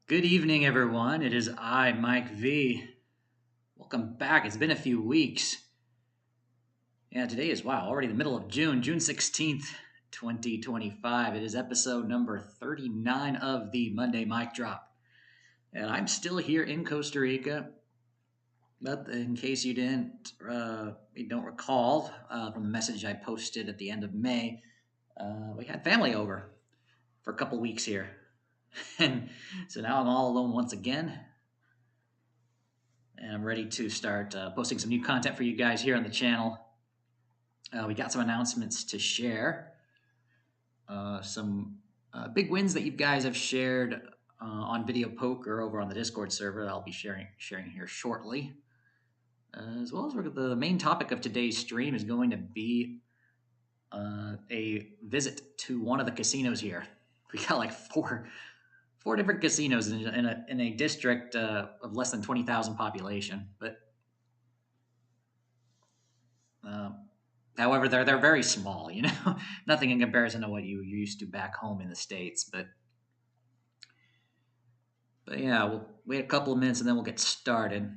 Good evening, everyone. It is I, Mike V. Welcome back. It's been a few weeks. Yeah, today is, wow, already the middle of June, June 16th, 2025. It is episode number 39 of the Monday Mic Drop. And I'm still here in Costa Rica. But in case you don't recall from the message I posted at the end of May, we had family over for a couple weeks here. And so now I'm all alone once again. And I'm ready to start posting some new content for you guys here on the channel. We got some announcements to share. Some big wins that you guys have shared on Video Poker over on the Discord server that I'll be sharing here shortly. As well as the main topic of today's stream is going to be a visit to one of the casinos here. We got like four different casinos in a district of less than 20,000 population, but however, they're very small. Nothing in comparison to what you're used to back home in the States. But yeah, we'll wait a couple of minutes and then we'll get started.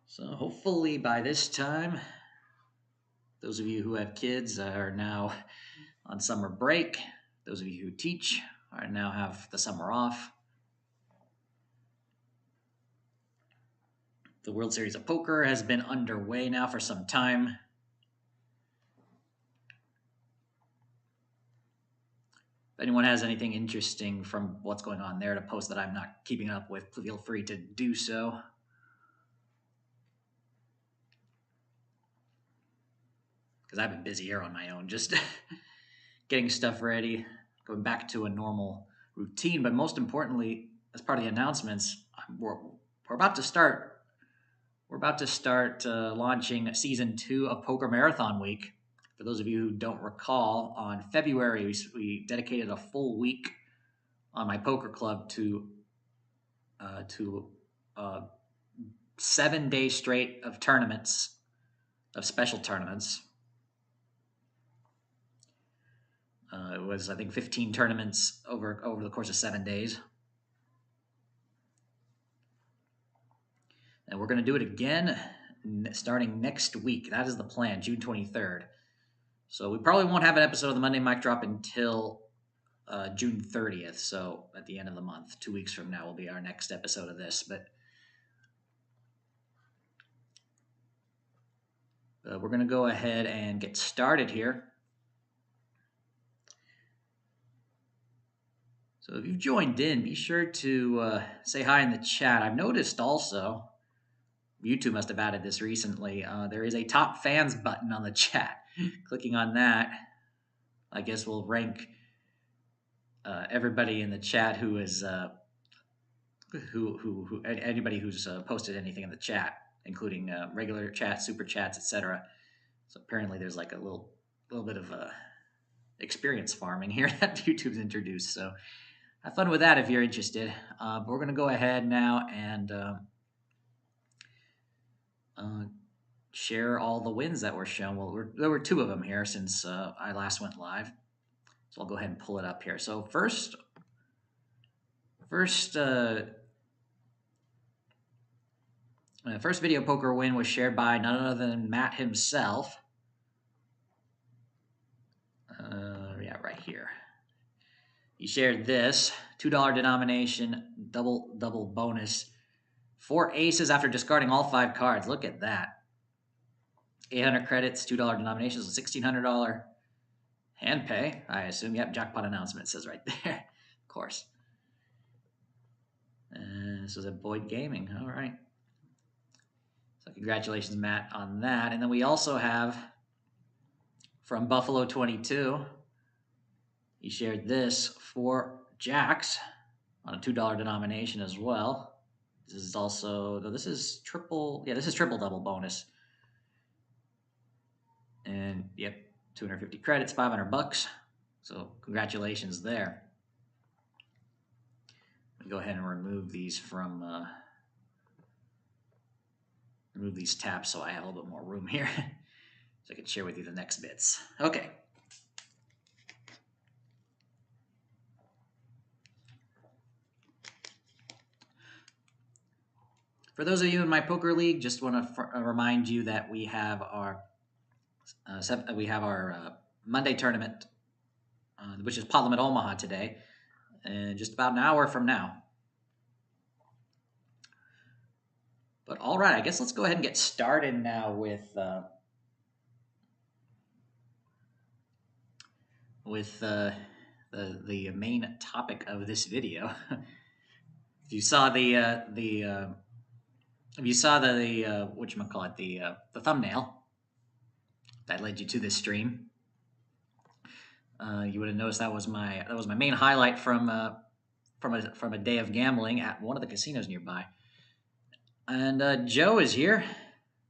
So hopefully by this time, those of you who have kids are now on summer break. Those of you who teach are now have the summer off. The World Series of Poker has been underway now for some time. If anyone has anything interesting from what's going on there to post that I'm not keeping up with, feel free to do so. Because I've been busy here on my own, just getting stuff ready, going back to a normal routine. But most importantly, as part of the announcements, we're about to start. We're about to start launching season 2 of Poker Marathon Week. For those of you who don't recall, on February we dedicated a full week on my poker club to 7 days straight of tournaments, of special tournaments. It was, I think, 15 tournaments over the course of 7 days. And we're going to do it again starting next week. That is the plan, June 23rd. So we probably won't have an episode of the Monday Mic Drop until June 30th. So at the end of the month, 2 weeks from now, will be our next episode of this. But we're going to go ahead and get started here. So if you've joined in, be sure to say hi in the chat. I've noticed also, YouTube must have added this recently, there is a top fans button on the chat. Clicking on that, I guess we'll rank everybody in the chat who is anybody who's posted anything in the chat, including regular chat, super chats, etc. So apparently there's like a little bit of experience farming here that YouTube's introduced. So have fun with that if you're interested. But we're going to go ahead now and share all the wins that were shown. Well, there were 2 of them here since I last went live. So I'll go ahead and pull it up here. So first video poker win was shared by none other than Matt himself. Yeah, right here. He shared this $2 denomination, double bonus, 4 aces after discarding all 5 cards. Look at that. 800 credits, $2 denominations, $1,600 hand pay, I assume. Yep, jackpot announcement says right there. Of course. This is a Boyd Gaming. All right. So congratulations, Matt, on that. And then we also have from Buffalo 22. He shared this 4 jacks on a $2 denomination as well. This is also, this is triple double bonus. And yep, 250 credits, $500. So congratulations there. I'm gonna go ahead and remove these from remove these tabs so I have a little bit more room here, so I can share with you the next bits. Okay. For those of you in my poker league, just want to remind you that we have our Monday tournament, which is Pot Limit Omaha today, and just about an hour from now. But all right, I guess let's go ahead and get started now with the main topic of this video. If you saw the whatchamacallit, the thumbnail that led you to this stream, you would have noticed that was my main highlight from a day of gambling at one of the casinos nearby. And Joe is here.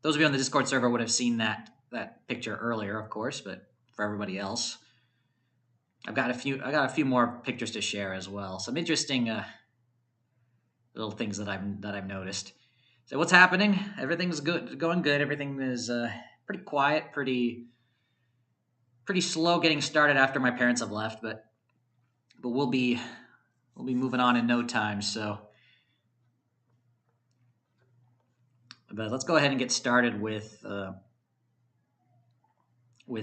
Those of you on the Discord server would have seen that picture earlier, of course, but for everybody else, I got a few more pictures to share as well. Some interesting little things that I've noticed. So what's happening? Everything's going good. Everything is pretty quiet, pretty slow getting started after my parents have left, but we'll be moving on in no time. So, but let's go ahead and get started with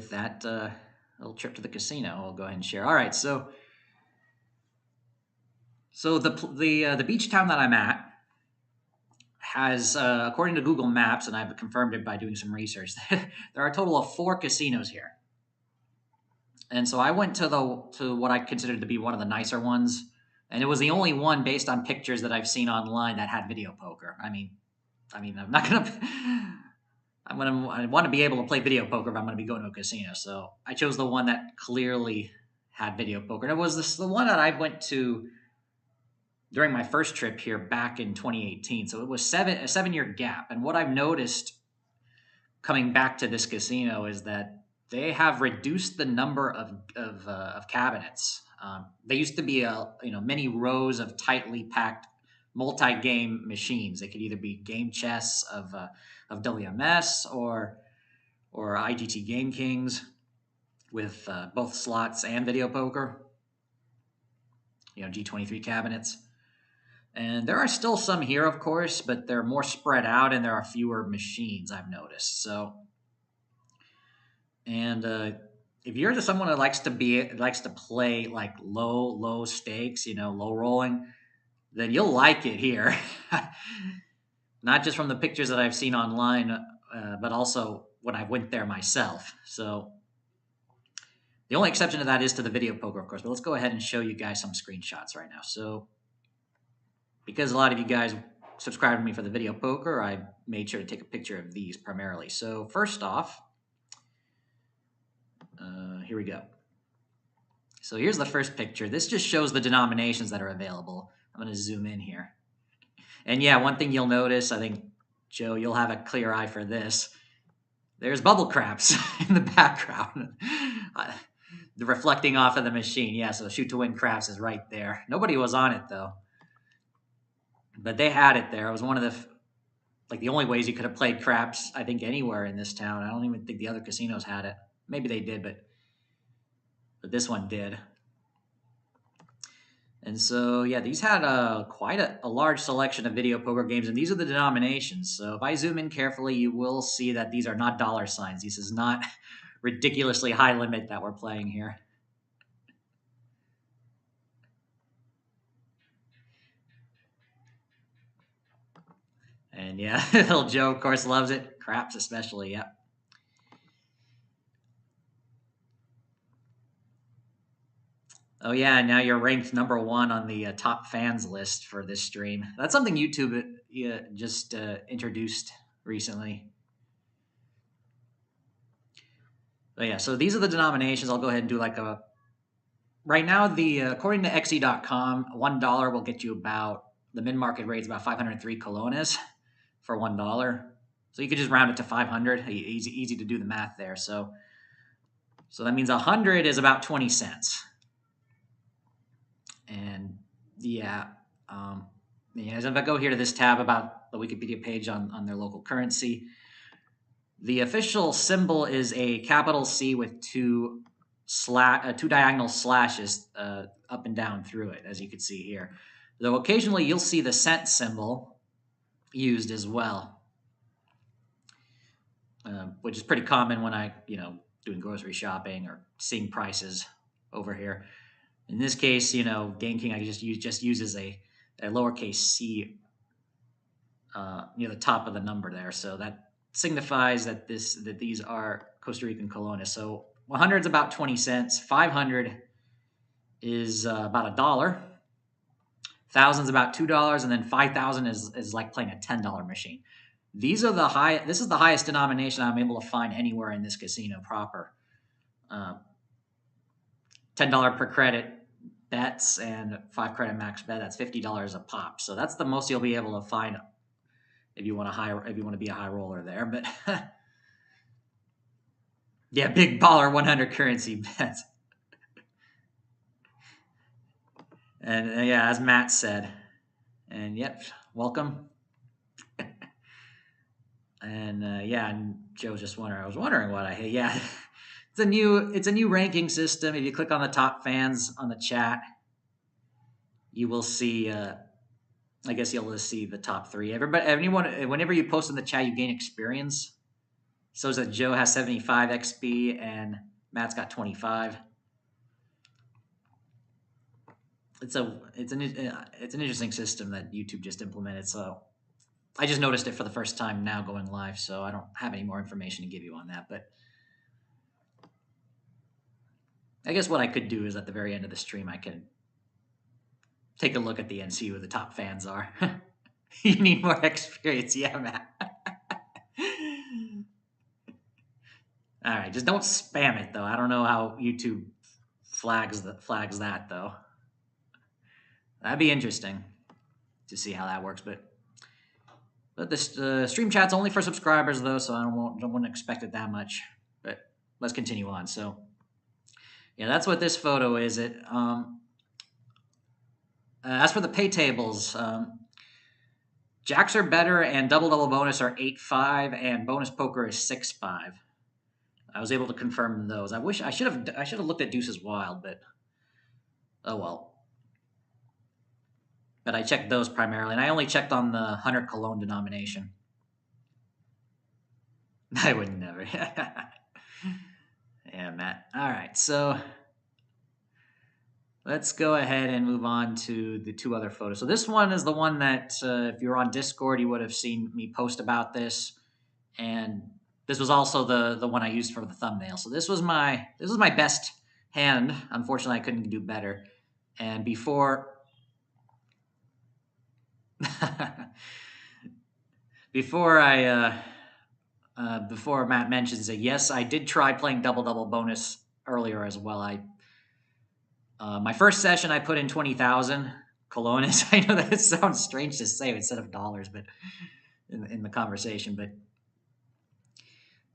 that little trip to the casino. I'll go ahead and share. All right, so the beach town that I'm at has, according to Google Maps, and I've confirmed it by doing some research, there are a total of 4 casinos here. And so I went to what I considered to be one of the nicer ones, and it was the only one based on pictures that I've seen online that had video poker. I mean, I'm not gonna. I want to be able to play video poker if I'm going to be going to a casino. So I chose the one that clearly had video poker. And it was the one that I went to during my first trip here back in 2018. So it was a 7-year gap. And what I've noticed coming back to this casino is that they have reduced the number of cabinets. They used to be many rows of tightly packed multi-game machines. They could either be game chess of WMS or IGT Game Kings with both slots and video poker. G23 cabinets. And there are still some here, of course, but they're more spread out and there are fewer machines, I've noticed. So, and if you're someone that likes to play like low stakes, low rolling, then you'll like it here. Not just from the pictures that I've seen online, but also when I went there myself. So the only exception to that is to the video poker, of course. But let's go ahead and show you guys some screenshots right now. So because a lot of you guys subscribed to me for the video poker, I made sure to take a picture of these primarily. So first off, here we go. So here's the first picture. This just shows the denominations that are available. I'm going to zoom in here. And yeah, one thing you'll notice, I think, Joe, you'll have a clear eye for this. There's bubble craps in the background. The reflecting off of the machine. Yeah, so Shoot to Win Craps is right there. Nobody was on it, though. But they had it there. It was one of the only ways you could have played craps, I think, anywhere in this town. I don't even think the other casinos had it. Maybe they did, but this one did. And so, yeah, these had quite a large selection of video poker games, and these are the denominations. So if I zoom in carefully, you will see that these are not dollar signs. This is not ridiculously high limit that we're playing here. And yeah, little Joe, of course, loves it. Craps especially, yep. Oh yeah, now you're ranked #1 on the top fans list for this stream. That's something YouTube just introduced recently. But yeah, so these are the denominations. I'll go ahead and do right now, according to XE.com, $1 will get you about, the mid-market rate is about 503 colones for $1. So you could just round it to 500. Easy to do the math there. So that means 100 is about 20 cents. And yeah, as if I go here to this tab about the Wikipedia page on their local currency, the official symbol is a capital C with two diagonal slashes up and down through it, as you can see here. Though occasionally you'll see the cent symbol used as well, which is pretty common when I, doing grocery shopping or seeing prices over here. In this case, Game King I just uses a lowercase c near the top of the number there, so that signifies that these are Costa Rican colones. So 100 is about 20 cents, 500 is about $1, thousands about $2, and then 5,000 is like playing a $10 machine. These are This is the highest denomination I'm able to find anywhere in this casino proper. $10 per credit bets and 5 credit max bet. That's $50 a pop. So that's the most you'll be able to find if you want to be a high roller there. But yeah, big baller 100 currency bets. And yeah, as Matt said, and yep, welcome. And and Joe's just wondering. I was wondering what it's a new ranking system. If you click on the top fans on the chat, you will see. I guess you'll just see the top three. Whenever you post in the chat, you gain experience. So that Joe has 75 XP and Matt's got 25. It's an interesting system that YouTube just implemented. So I just noticed it for the first time now going live. So I don't have any more information to give you on that. But I guess what I could do is at the very end of the stream, I could take a look at the end, see who the top fans are. You need more experience, yeah, Matt. All right, just don't spam it though. I don't know how YouTube flags that though. That'd be interesting to see how that works. But the stream chat's only for subscribers though, so I wouldn't expect it that much. But let's continue on. So yeah, that's what this photo is. As for the pay tables, jacks are better and double bonus are 8-5 and bonus poker is 6-5. I was able to confirm those. I should have looked at Deuces Wild, but oh well. But I checked those primarily, and I only checked on the 100 cologne denomination. I would never. Yeah, Matt. All right, so let's go ahead and move on to the two other photos. So this one is the one that if you're on Discord, you would have seen me post about this, and this was also the one I used for the thumbnail. So this was my best hand. Unfortunately, I couldn't do better. And before before Matt mentions it, yes, I did try playing double bonus earlier as well. My first session I put in 20,000 colones. I know that it sounds strange to say instead of dollars, but in the conversation, but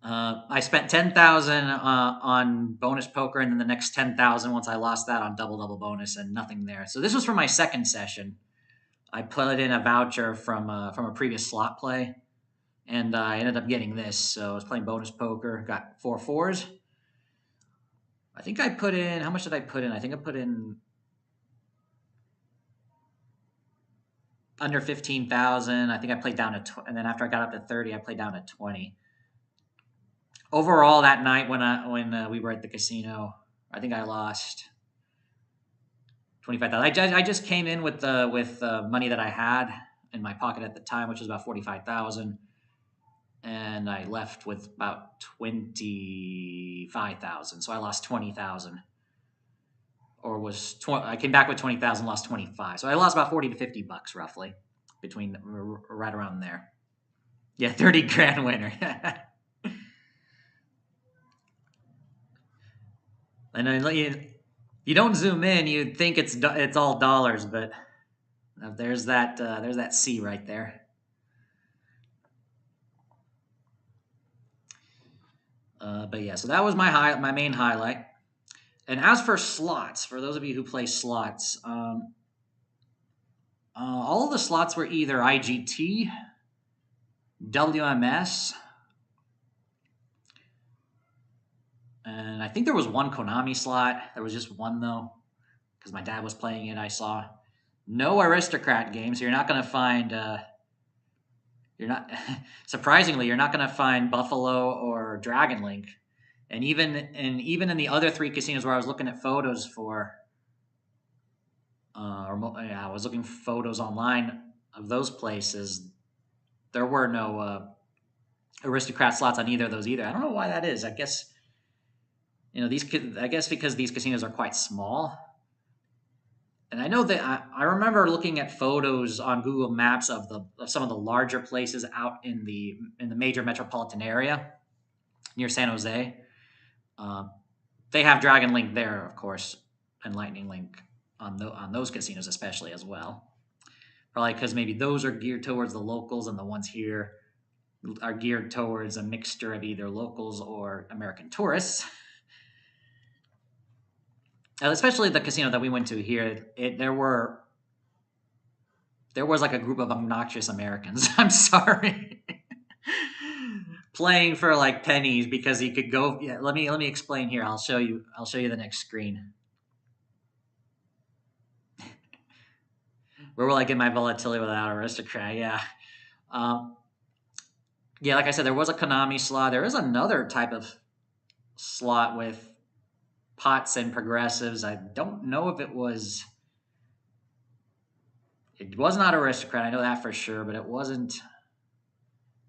I spent 10,000 on bonus poker, and then the next 10,000 once I lost that on double bonus, and nothing there. So this was for my second session. I put in a voucher from a previous slot play, and I ended up getting this. So I was playing bonus poker, got 4 4s. I think I put in, how much did I put in? I think I put in under 15,000. I think I played down to, and then after I got up to 30, I played down to 20. Overall, that night when we were at the casino, I think I lost 25,000. I just came in with money that I had in my pocket at the time, which was about 45,000, and I left with about 25,000. So I lost 20,000, I came back with 20,000, lost 25. So I lost about 40 to 50 bucks roughly right around there. Yeah, 30 grand winner. And then you don't zoom in, you'd think it's all dollars, but there's that C right there. But yeah, so that was my main highlight. And as for slots, for those of you who play slots, all of the slots were either IGT, WMS, and I think there was one Konami slot. There was just one though, because my dad was playing it. I saw no Aristocrat games. So you're not going to find You're not surprisingly, you're not going to find Buffalo or Dragon Link. And even in the other three casinos where I was looking at photos for, I was looking for photos online of those places. There were no aristocrat slots on either of those either. I don't know why that is. I guess I guess because these casinos are quite small. And I know that I remember looking at photos on Google Maps of some of the larger places out in the major metropolitan area near San Jose. Uh, they have Dragon Link there, of course, and Lightning Link on those casinos especially as well. Probably because maybe those are geared towards the locals, and the ones here are geared towards a mixture of either locals or American tourists. Especially the casino that we went to here, there was like a group of obnoxious Americans. I'm sorry. Playing for like pennies because he could go. Yeah, let me explain here. I'll show you the next screen. Where will I get my volatility without aristocrat? Yeah. Um, yeah, like I said, there was a Konami slot. There is another type of slot with pots and progressives. I don't know if it was. It was not aristocrat. I know that for sure, but it wasn't.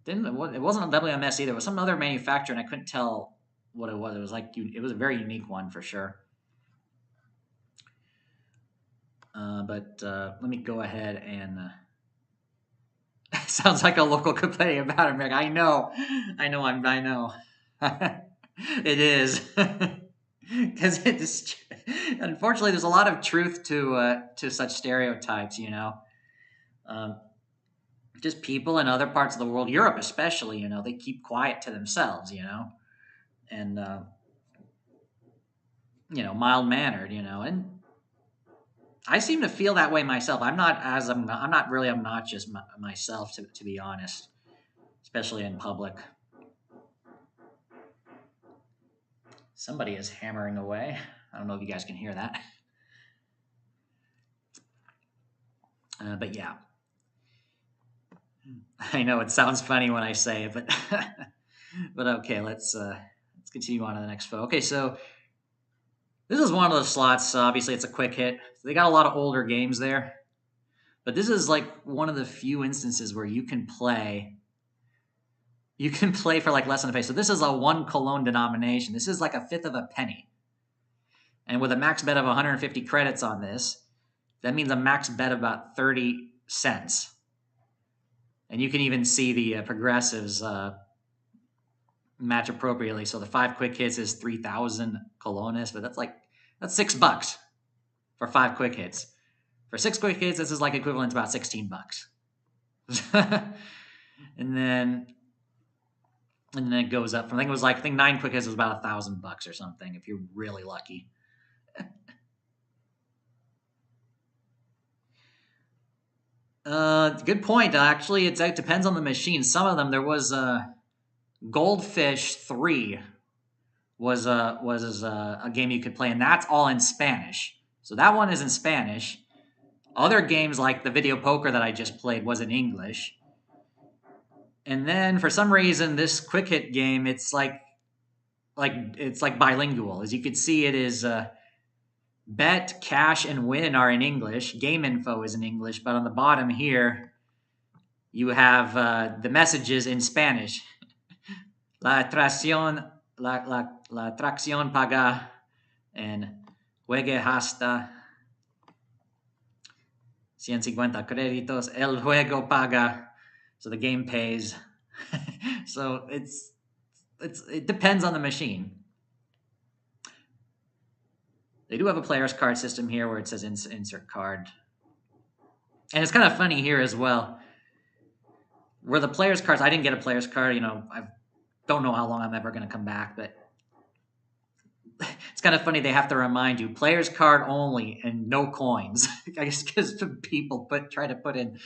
It wasn't a WMS either. It was some other manufacturer, and I couldn't tell what it was. It was it was a very unique one for sure. But let me go ahead and. Sounds like a local complaining about America. I know. I know. It is. Because it's unfortunately there's a lot of truth to such stereotypes. Um, just people in other parts of the world, Europe especially. They keep quiet to themselves. And mild mannered. And I seem to feel that way myself. I'm not really obnoxious myself, to be honest, especially in public. Somebody is hammering away. I don't know if you guys can hear that. But yeah, I know it sounds funny when I say it, but but okay, let's continue on to the next photo. Okay, so this is one of the slots. Obviously, it's a quick hit. So they got a lot of older games there, but this is like one of the few instances where you can play. You can play for like less than a penny. So this is a 1 cologne denomination. This is like a fifth of a penny. And with a max bet of 150 credits on this, that means a max bet of about 30 cents. And you can even see the progressives match appropriately. So the 5 quick hits is 3,000 colones, but that's $6 for 5 quick hits. For 6 quick hits, this is like equivalent to about $16. and then it goes up from, I think 9 quick hits was about $1,000 or something if you're really lucky. Good point. Actually, it depends on the machine. Some of them, there was Goldfish 3 was a game you could play, and that's all in Spanish. So that one is in Spanish. Other games like the video poker that I just played was in English. And then for some reason, this quick hit game, it's like bilingual. As you can see, it is bet, cash, and win are in English. Game info is in English, but on the bottom here, you have the messages in Spanish. La tracción paga and juegue hasta 150 créditos. El juego paga. So the game pays. So it depends on the machine. They do have a player's card system here where it says insert card. And it's kind of funny here as well. Where the player's cards, I didn't get a player's card. I don't know how long I'm ever going to come back, but it's kind of funny. They have to remind you player's card only and no coins. I guess because people try to put in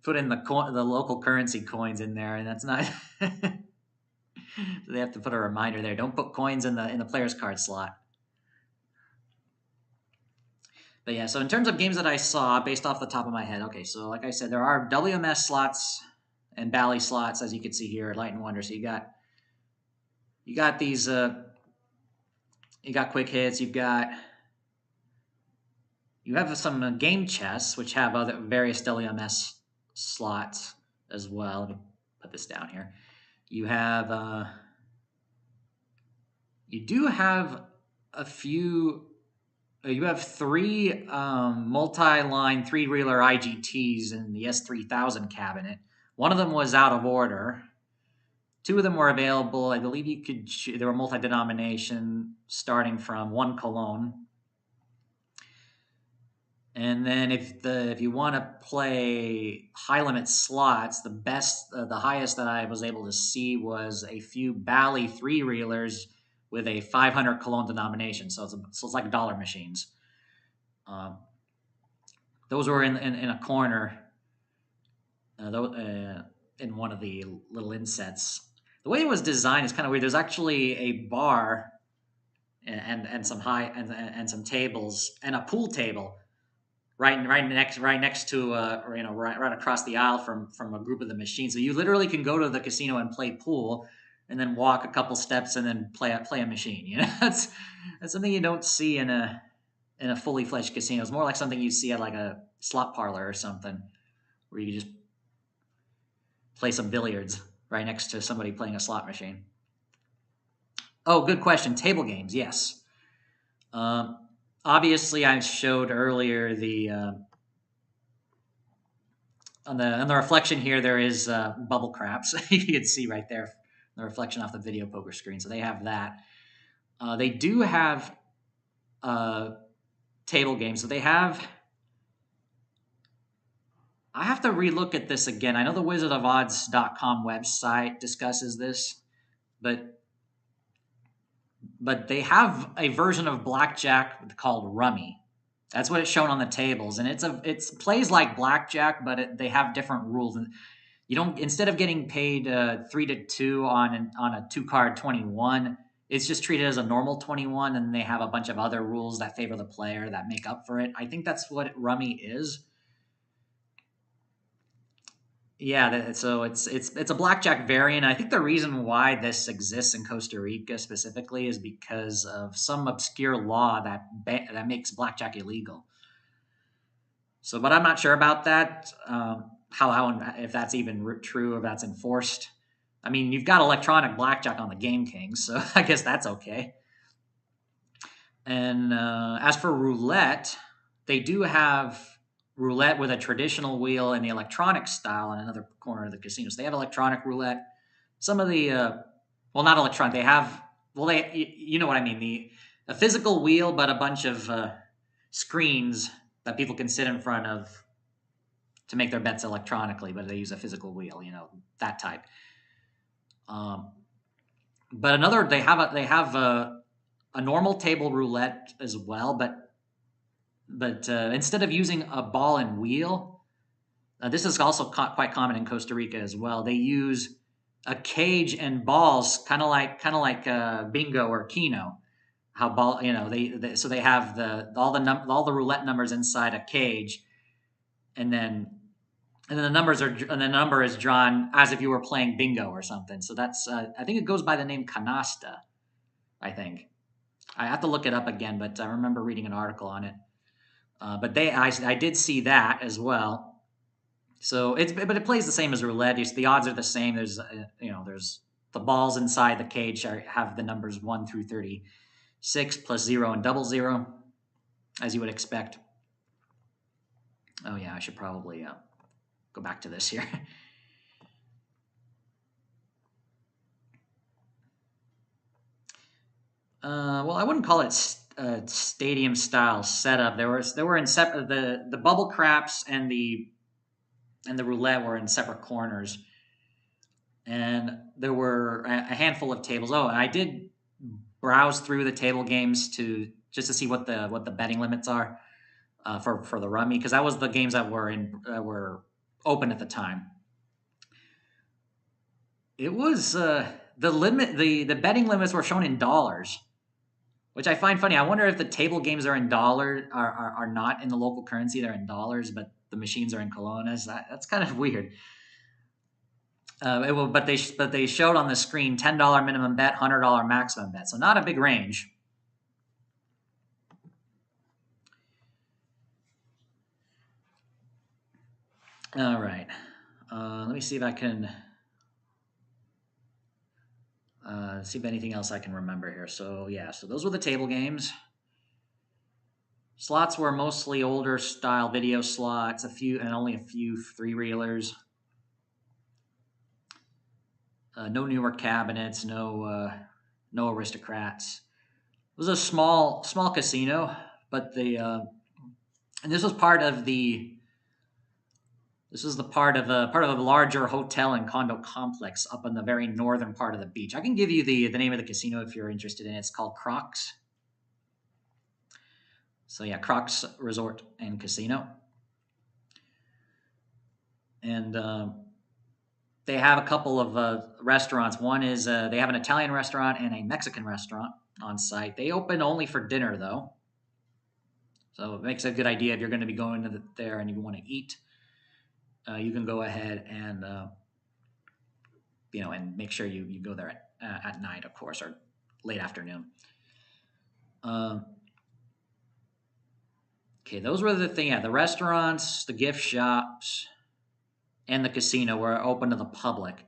the local currency coins in there, and that's not. So they have to put a reminder there. Don't put coins in the player's card slot. But yeah, so in terms of games that I saw, based off the top of my head, okay, so like I said, there are WMS slots and bally slots, as you can see here, Light and Wonder. So you got these you got quick hits, you have some game chess, which have other various WMS slots as well. Let me put this down here. You have you do have a few. You have three multi-line three-reeler IGTs in the S3000 cabinet. One of them was out of order. Two of them were available. I believe you could. They were multi-denomination, starting from 1 Cologne. And then if you want to play high limit slots, the highest that I was able to see was a few Bally three reelers with a 500 Cologne denomination. So it's like dollar machines. Those were in a corner. In one of the little insets. The way it was designed is kind of weird. There's actually a bar and some and some tables and a pool table right next to right across the aisle from a group of the machines. So you literally can go to the casino and play pool, and then walk a couple steps and then play a machine. You know, that's something you don't see in a fully fledged casino. It's more like something you see at like a slot parlor or something, where you just play some billiards right next to somebody playing a slot machine. Oh, good question. Table games, yes. Obviously, I showed earlier the on the reflection here. There is bubble craps. You can see right there the reflection off the video poker screen. So they have that. They do have table games. So they have. I have to relook at this again. I know the wizardofodds.com website discusses this, but they have a version of blackjack called Rummy. That's what it's shown on the tables, and it plays like blackjack, but they have different rules. And you don't, instead of getting paid 3-2 on a 2-card 21, it's just treated as a normal 21, and they have a bunch of other rules that favor the player that make up for it. I think that's what Rummy is. Yeah, so it's a blackjack variant. I think the reason why this exists in Costa Rica specifically is because of some obscure law that makes blackjack illegal. So, but I'm not sure about that. How if that's even true, if that's enforced. I mean, you've got electronic blackjack on the Game Kings, so I guess that's okay. And as for roulette, they do have roulette with a traditional wheel and the electronic style in another corner of the casino. So they have electronic roulette. Some of the, well, not electronic. They have, well, you know what I mean. A physical wheel, but a bunch of screens that people can sit in front of to make their bets electronically, but they use a physical wheel, that type. But they have a normal table roulette as well, but instead of using a ball and wheel, this is also quite common in Costa Rica as well. They use a cage and balls, kind of like bingo or keno. How ball, so they have all the roulette numbers inside a cage, and then the number is drawn as if you were playing bingo or something. So that's I think it goes by the name canasta. I think I have to look it up again, but I remember reading an article on it. But I did see that as well. So but it plays the same as roulette. The odds are the same. There's there's the balls inside the cage have the numbers 1 through 36 plus 0 and double 0, as you would expect. Oh yeah, I should probably go back to this here. Well, I wouldn't call it stadium style setup. There were in separate the bubble craps and the roulette were in separate corners, and there were a handful of tables. Oh, and I did browse through the table games just to see what the betting limits are for the Rummy, because that was the games that were open at the time. It was the betting limits were shown in dollars, which I find funny. I wonder if the table games are in dollars, are not in the local currency. They're in dollars, but the machines are in colones. That's kind of weird. But they showed on the screen $10 minimum bet, $100 maximum bet, so not a big range. All right, let me see if I can see if anything else I can remember here. So yeah, so those were the table games. Slots were mostly older style video slots, only a few three-reelers. No newer cabinets, no aristocrats. It was a small casino, but and this was part of the part of a larger hotel and condo complex up in the very northern part of the beach. I can give you the name of the casino if you're interested in it. It's called Crocs. So yeah, Crocs Resort and Casino. And they have a couple of restaurants. One is they have an Italian restaurant and a Mexican restaurant on site. They open only for dinner, though. So it makes a good idea if you're going to be going to there and you want to eat. You can go ahead and and make sure you go there at night, of course, or late afternoon. Okay, those were the thing. Yeah, the restaurants, the gift shops, and the casino were open to the public.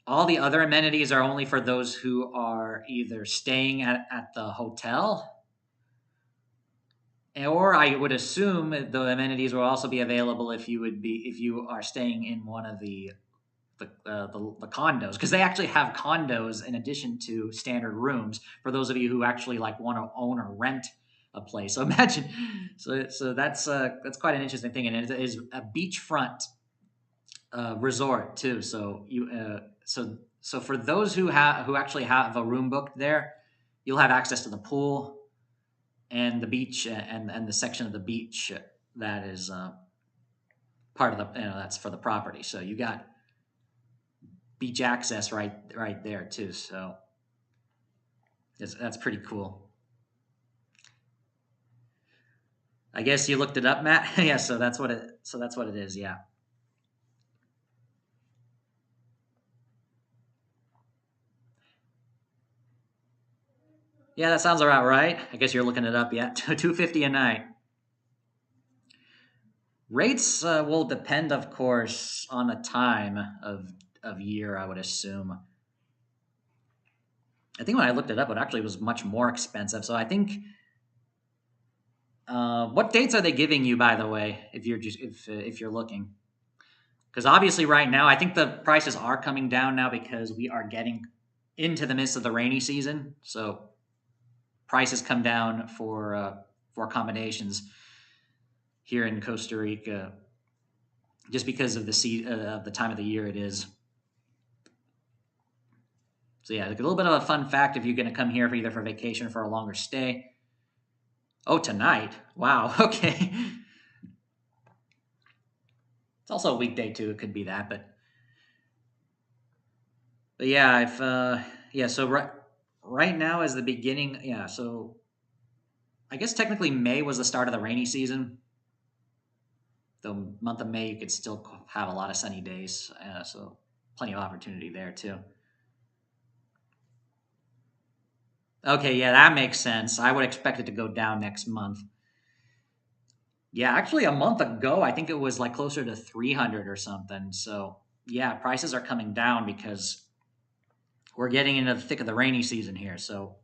All the other amenities are only for those who are either staying at the hotel, or I would assume the amenities will also be available if you are staying in one of the condos, because they actually have condos in addition to standard rooms for those of you who actually like want to own or rent a place. So imagine, so that's quite an interesting thing, and it is a beachfront resort too. So so for those who actually have a room booked there, you'll have access to the pool and the beach and the section of the beach that is part of the that's for the property. So you got beach access right there too. So that's pretty cool. I guess you looked it up, Matt. Yeah, so that's what it is. Yeah. Yeah, that sounds about right. I guess you're looking it up. Yeah, $250 a night. Rates will depend, of course, on the time of year. I would assume. I think when I looked it up, it actually was much more expensive. So I think. What dates are they giving you, by the way, if you're looking? Because obviously, right now, I think the prices are coming down now because we are getting into the midst of the rainy season. So prices come down for accommodations here in Costa Rica, just because of the time of the year it is. So yeah, a little bit of a fun fact if you're going to come here for either for vacation or for a longer stay. Oh, tonight! Wow. Okay. It's also a weekday too. It could be that, but yeah, if so right now is the beginning. Yeah, so I guess technically May was the start of the rainy season. The month of May, you could still have a lot of sunny days, so plenty of opportunity there too. Okay, yeah, that makes sense. I would expect it to go down next month. Yeah, actually, a month ago, I think it was like closer to 300 or something. So yeah, prices are coming down because we're getting into the thick of the rainy season here. So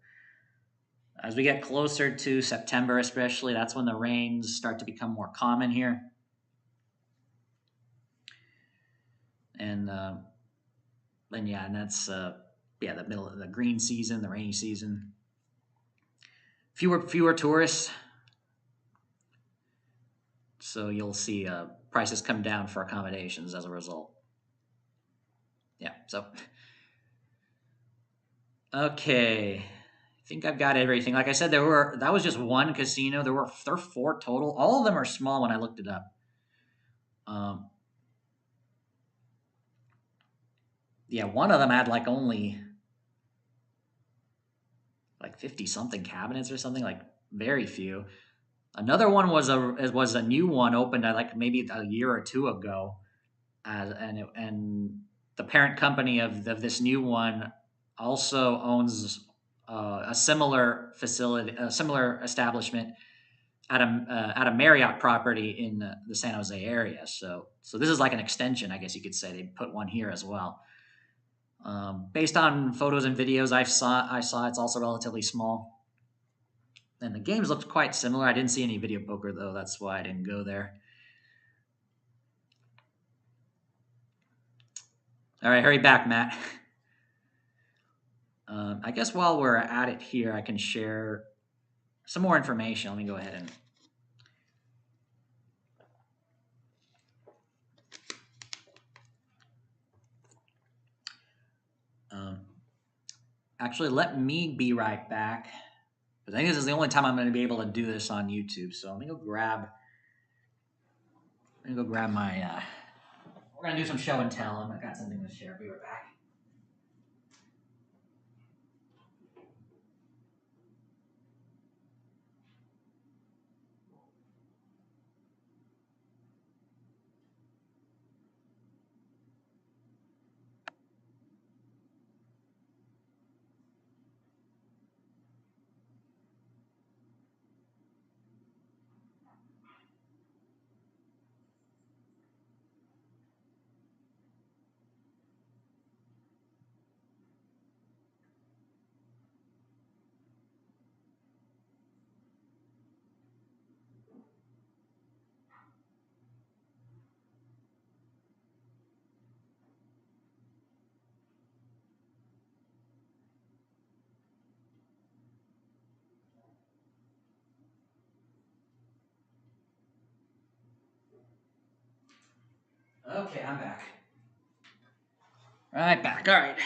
as we get closer to September, especially, that's when the rains start to become more common here. And then yeah, and that's the middle of the green season, the rainy season. Fewer tourists, so you'll see prices come down for accommodations as a result. Yeah. So okay, I think I've got everything. Like I said, that was just one casino. There are 4 total. All of them are small when I looked it up. Yeah, one of them had like only like 50 something cabinets or something, like very few. Another one was a new one opened like maybe a year or two ago, and the parent company of this new one also owns a similar facility, a similar establishment at a Marriott property in the San Jose area. So this is like an extension, I guess you could say. They put one here as well. Based on photos and videos I saw it's also relatively small. And the games looked quite similar. I didn't see any video poker though. That's why I didn't go there. All right, hurry back, Matt. I guess while we're at it here, I can share some more information. Let me go ahead and actually let me be right back. But I think this is the only time I'm going to be able to do this on YouTube. So let me go grab. My. We're going to do some show and tell. I've got something to share. Be right back. Okay, I'm back. Right back. All right.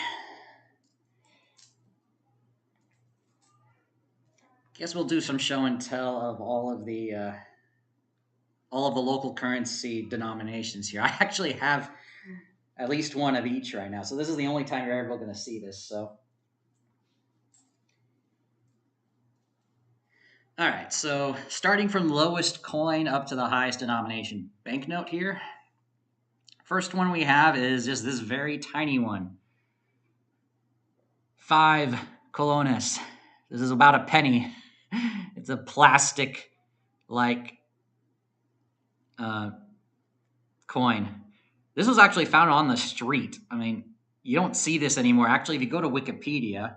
Guess we'll do some show and tell of all of the local currency denominations here. I actually have at least one of each right now, so this is the only time you're ever going to see this. So, all right. So starting from lowest coin up to the highest denomination banknote here. First one we have is just this very tiny one. 5 colones. This is about a penny. It's a plastic like coin. This was actually found on the street. I mean, you don't see this anymore. Actually, if you go to Wikipedia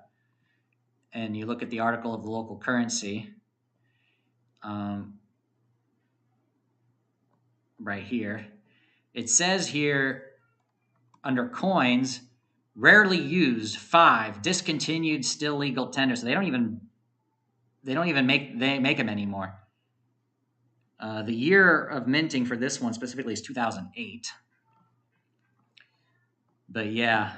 and you look at the article of the local currency, right here, it says here under coins, rarely used, 5, discontinued, still legal tender. So they don't even make them anymore. The year of minting for this one specifically is 2008. But yeah.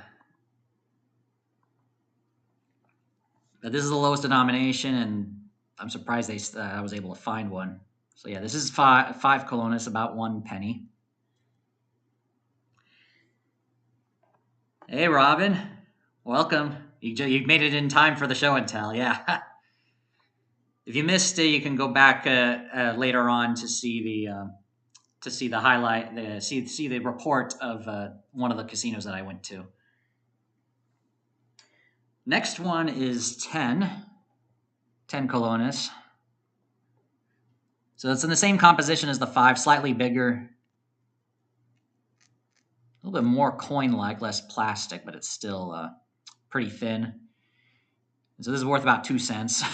But this is the lowest denomination, and I'm surprised I was able to find one. So yeah, this is 5 colones, about 1 penny. Hey, Robin. Welcome. You made it in time for the show and tell, yeah. If you missed it, you can go back later on to see the highlight, see the report of one of the casinos that I went to. Next one is 10 colones. So it's in the same composition as the 5, slightly bigger. A little bit more coin-like, less plastic, but it's still pretty thin. So this is worth about 2 cents.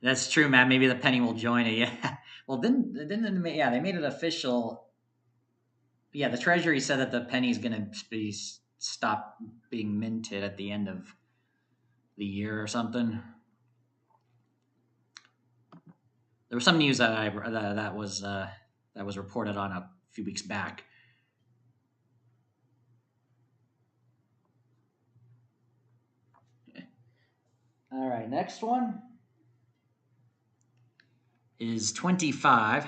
That's true, Matt. Maybe the penny will join it. Yeah. Well, they made it official. Yeah, the Treasury said that the penny is going to stop being minted at the end of the year or something. There was some news that was reported on a few weeks back. All right, next one is 25.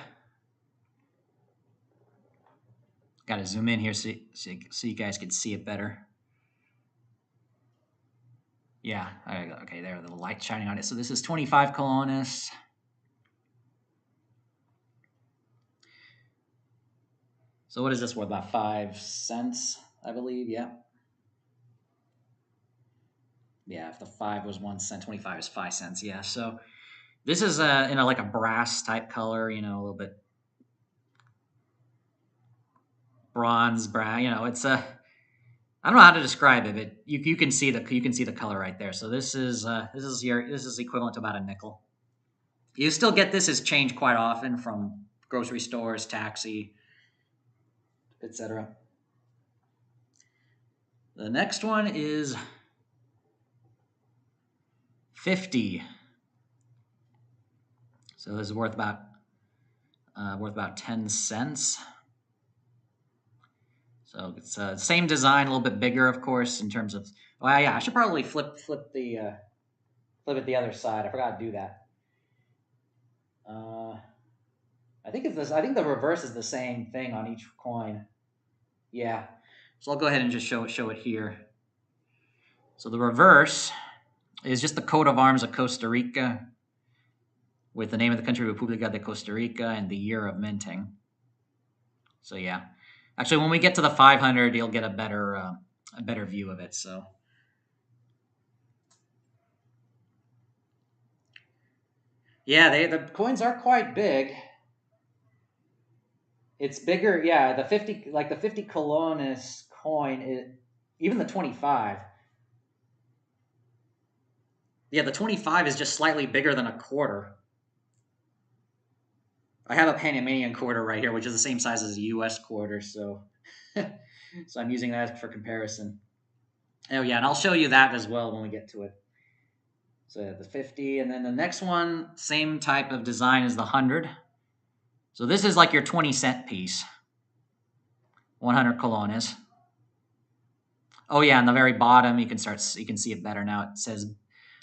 Got to zoom in here so you guys can see it better. Yeah, okay, there, the light shining on it. So this is 25 colones. So what is this worth? About 5 cents, I believe. Yeah. Yeah, if the 5 was 1 cent, 25 is 5 cents. Yeah. So this is in a like a brass type color, a little bit bronze brown. It's a I don't know how to describe it, but you can see the color right there. So this is equivalent to about a nickel. You still get this as change quite often from grocery stores, taxi, etc. The next one is 50. So this is worth about 10 cents. So it's same design, a little bit bigger, of course, in terms of. Well, yeah, I should probably flip it the other side. I forgot to do that. Uh, I think it's this. I think the reverse is the same thing on each coin. Yeah. So I'll go ahead and just show it here. So the reverse is just the coat of arms of Costa Rica with the name of the country, República de Costa Rica, and the year of minting. So yeah, actually, when we get to the 500, you'll get a better view of it. So yeah, the coins are quite big. It's bigger. Yeah, the 50 colones coin, even the 25. Yeah, the 25 is just slightly bigger than a quarter. I have a Panamanian quarter right here, which is the same size as a U.S. quarter. So, so I'm using that for comparison. Oh yeah, and I'll show you that as well when we get to it. So the 50, and then the next one, same type of design as the 100. So this is like your 20-cent piece, 100 colones. Oh yeah, on the very bottom, you can see it better now. It says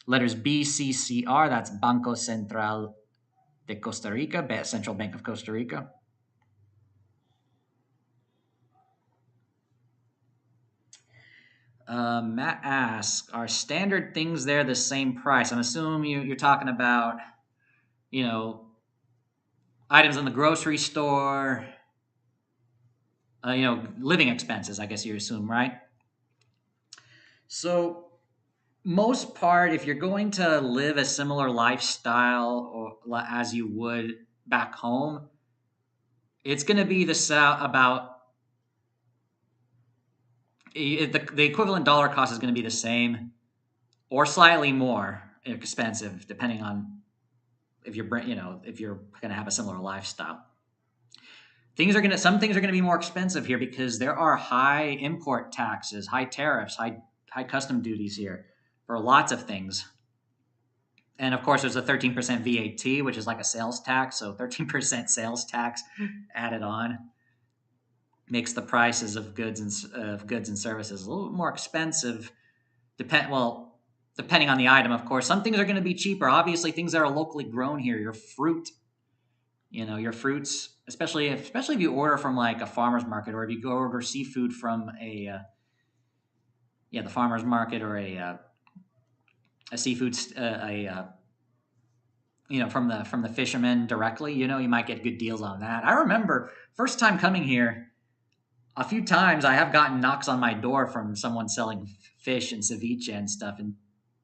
letters BCCR. That's Banco Central de Costa Rica, Central Bank of Costa Rica. Matt asks, are standard things there the same price? I'm assuming you're talking about, you know, items in the grocery store, living expenses, I guess you assume, right? So, most part, if you're going to live a similar lifestyle or as you would back home, it's going to be about the equivalent dollar cost is going to be the same or slightly more expensive, depending on if you're going to have a similar lifestyle. Some things are going to be more expensive here because there are high import taxes, high tariffs, high custom duties here for lots of things. And of course, there's a 13% VAT, which is like a sales tax. So 13% sales tax added on makes the prices of goods and services a little more expensive. Depending on the item, of course. Some things are going to be cheaper. Obviously, things that are locally grown here, your fruits, especially if you order from like a farmer's market, or if you go order seafood from the farmer's market, or a seafood from the fishermen directly, you might get good deals on that. I remember first time coming here, a few times I have gotten knocks on my door from someone selling fish and ceviche and stuff, and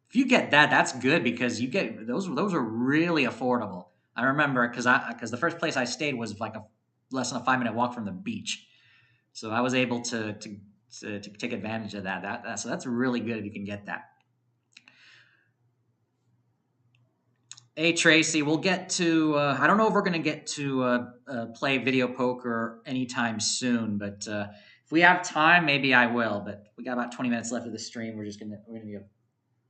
if you get that, that's good because you get those are really affordable. I remember because the first place I stayed was like a less than a 5-minute walk from the beach, so I was able to take advantage of that. So that's really good if you can get that. Hey Tracy, we'll get to. I don't know if we're going to get to play video poker anytime soon, but if we have time, maybe I will. But we got about 20 minutes left of the stream. We're gonna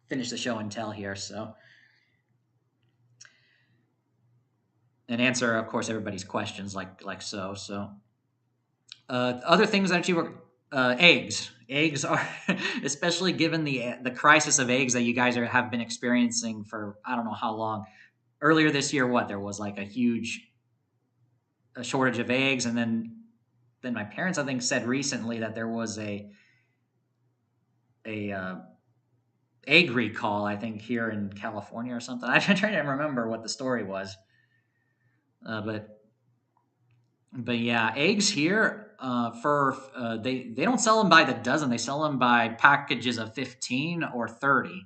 finish the show and tell here. So, and answer, of course, everybody's questions like so. So, other things that you were eggs. Eggs are, especially given the crisis of eggs that you guys have been experiencing for I don't know how long. Earlier this year, there was like a shortage of eggs, and then my parents, I think, said recently that there was a egg recall, I think, here in California or something. I'm trying to remember what the story was, but But yeah, eggs here for they don't sell them by the dozen. They sell them by packages of 15 or 30,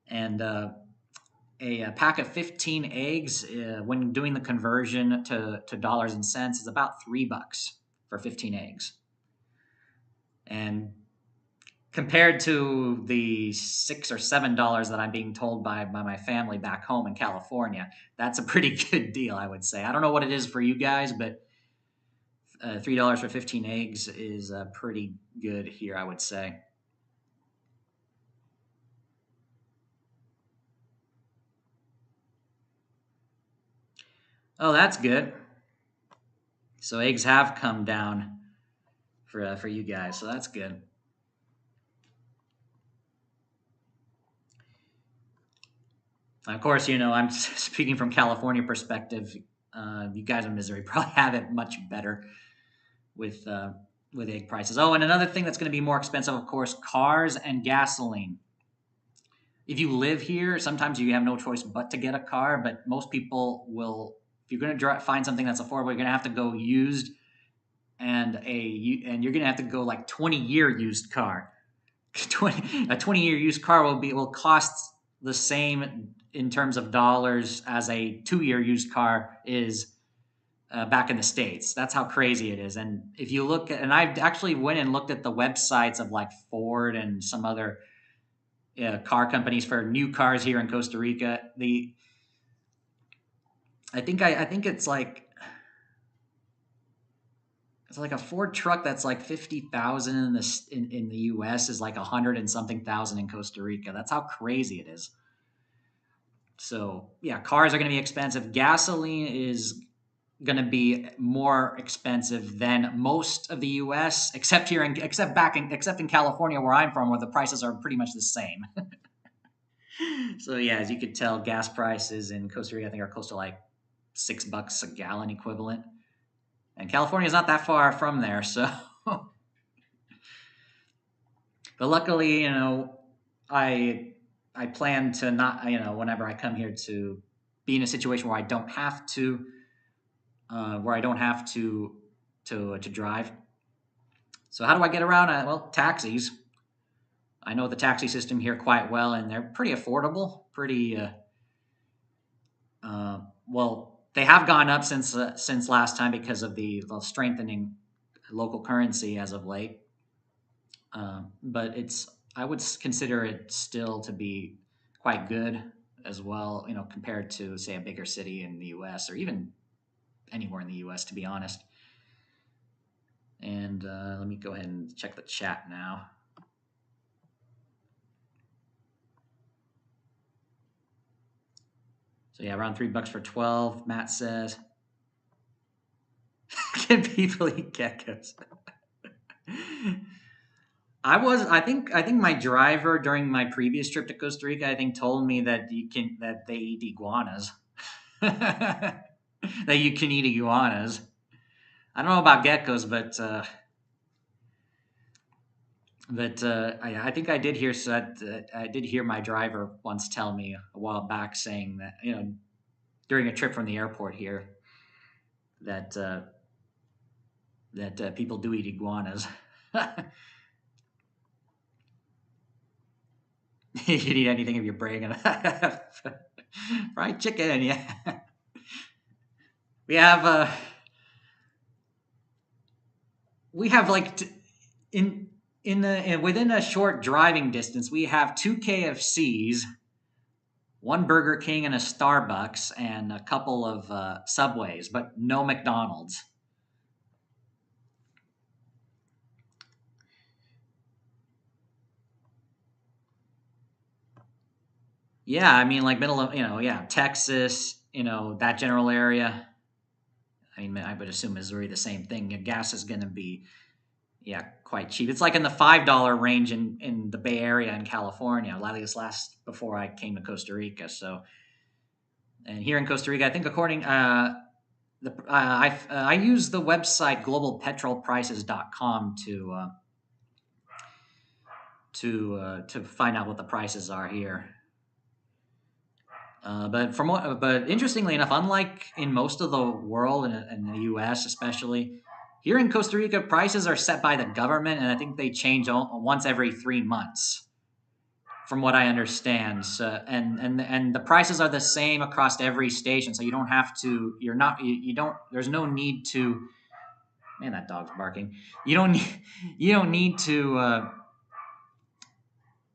and a pack of 15 eggs when doing the conversion to dollars and cents is about $3 for 15 eggs, and compared to the $6 or $7 that I'm being told by my family back home in California, that's a pretty good deal, I would say. I don't know what it is for you guys, but $3 for 15 eggs is pretty good here, I would say. Oh, that's good. So eggs have come down for you guys, so that's good. Of course, I'm speaking from California perspective. You guys in Missouri probably have it much better with uh, with egg prices. Oh, and another thing that's going to be more expensive, of course, cars and gasoline. If you live here, sometimes you have no choice but to get a car. But most people will, if you're going to find something that's affordable, you're going to have to go used, and you're going to have to go like 20-year used car. 20-year used car will cost the same in terms of dollars as a 2-year used car is back in the States. That's how crazy it is. And if you look at, and I've actually went and looked at the websites of like Ford and some other car companies for new cars here in Costa Rica. I think it's like a Ford truck that's like 50,000 in the US is like 100 and something thousand in Costa Rica. That's how crazy it is. So yeah, cars are going to be expensive. Gasoline is going to be more expensive than most of the U.S. except in California where I'm from, where the prices are pretty much the same. So yeah, as you could tell, gas prices in Costa Rica I think are close to like $6 a gallon equivalent, and California is not that far from there. So, but luckily, I I plan to not, whenever I come here, to be in a situation where I don't have to to drive. So how do I get around? Well, taxis. I know the taxi system here quite well, and they're pretty affordable. Pretty well. They have gone up since last time because of the strengthening local currency as of late. But I would consider it still to be quite good as well. Compared to say a bigger city in the U.S. or even anywhere in the U.S. To be honest. And let me go ahead and check the chat now. So yeah, around $3 for 12. Matt says, "Can people eat geckos?" I think my driver during my previous trip to Costa Rica, I think, told me that they eat iguanas. That you can eat iguanas. I don't know about geckos, but I think I did hear I did hear my driver once tell me a while back saying that during a trip from the airport here that people do eat iguanas. You can eat anything if you're brave enough. Fried chicken, yeah. We have like within a short driving distance, we have two KFCs, one Burger King, and a Starbucks, and a couple of Subways, but no McDonald's. Yeah, I mean, like middle of yeah, Texas, that general area. I mean, I would assume Missouri the same thing. Your gas is going to be quite cheap. It's like in the $5 range in the Bay Area in California. A lot of this last before I came to Costa Rica. So, and here in Costa Rica, I think according I use the website globalpetrolprices.com to find out what the prices are here. But interestingly enough, unlike in most of the world and in the U.S. especially, here in Costa Rica, prices are set by the government, and I think they change once every 3 months, from what I understand. So, and the prices are the same across every station, so you don't have to. You're not. You don't. There's no need to. Man, that dog's barking. You don't. You don't need to.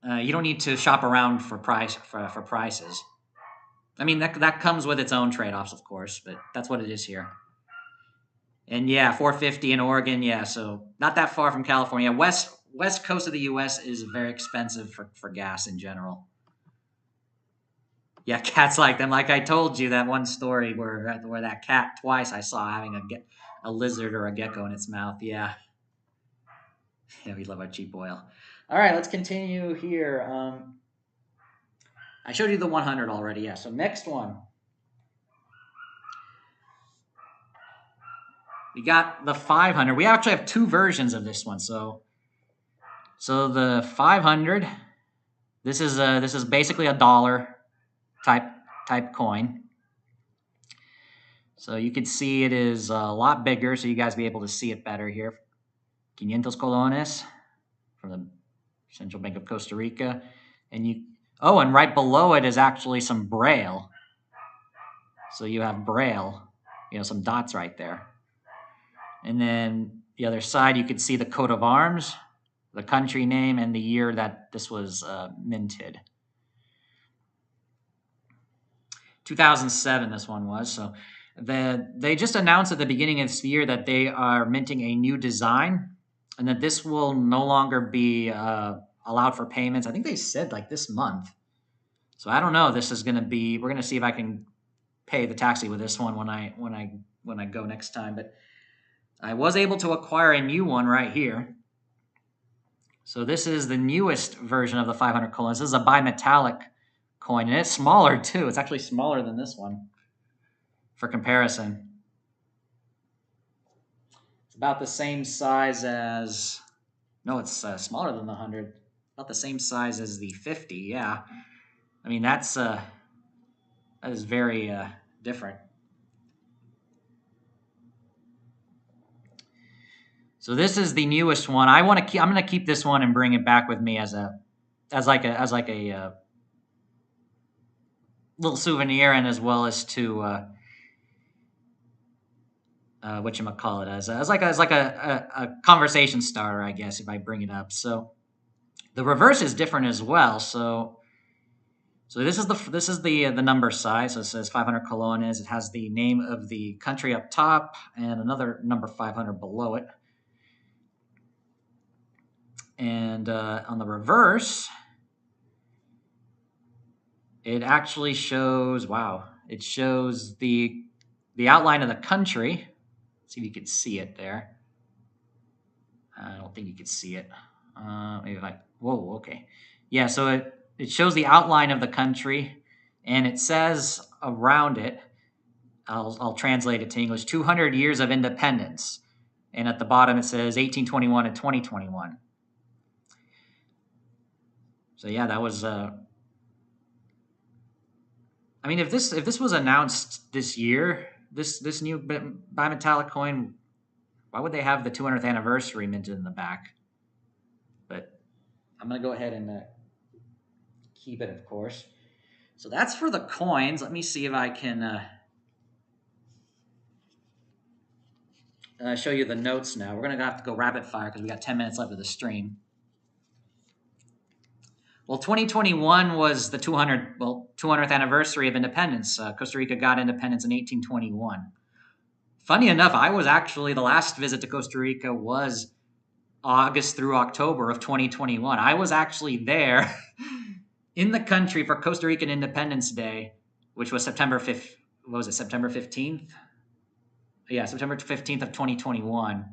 You don't need to shop around for prices. I mean, that comes with its own trade-offs, of course, but that's what it is here. And yeah, 450 in Oregon, yeah, so not that far from California. West coast of the U.S. is very expensive for gas in general. Yeah, cats like them. Like I told you, that one story where that cat twice I saw having a lizard or a gecko in its mouth. Yeah, yeah, we love our cheap oil. All right, let's continue here. I showed you the 100 already. Yeah, so next one. We got the 500. We actually have two versions of this one. So the 500. This is basically a dollar type coin. So you can see it is a lot bigger. So you guys be able to see it better here. 500 colones from the Central Bank of Costa Rica, and right below it is actually some braille. So you have braille, some dots right there. And then the other side, you could see the coat of arms, the country name, and the year that this was minted. 2007, this one was. So they just announced at the beginning of this year that they are minting a new design, and that this will no longer be allowed for payments. I think they said like this month. So I don't know. This is going to be. We're going to see if I can pay the taxi with this one when I go next time. But I was able to acquire a new one right here. So this is the newest version of the 500 colones. This is a bimetallic coin, and it's smaller too. It's actually smaller than this one. For comparison, it's about the same size as. No, it's smaller than the 100. About the same size as the 50. Yeah, I mean that is very different. So this is the newest one. I'm going to keep this one and bring it back with me as a little souvenir, and as well as to whatchamacallit, as like a conversation starter, I guess, if I bring it up. So the reverse is different as well. So this is the number size. So it says 500 colones. It has the name of the country up top and another number 500 below it. And on the reverse, it actually shows. Wow! It shows the outline of the country. Let's see if you can see it there. I don't think you can see it. Maybe like, whoa, okay. Yeah, so it shows the outline of the country, and it says around it, I'll translate it to English, 200 years of independence. And at the bottom it says 1821 and 2021. So yeah, that was I mean, if this was announced this year, this new bimetallic coin, why would they have the 200th anniversary minted in the back? But I'm going to go ahead and keep it, of course. So that's for the coins. Let me see if I can show you the notes now. We're going to have to go rapid fire because we got 10 minutes left of the stream. Well, 2021 was the 200th anniversary of independence. Costa Rica got independence in 1821. Funny enough, I was actually, the last visit to Costa Rica was August through October of 2021. I was actually there in the country for Costa Rican Independence Day, which was September 5th. What was it, September 15th? Yeah, September 15th of 2021.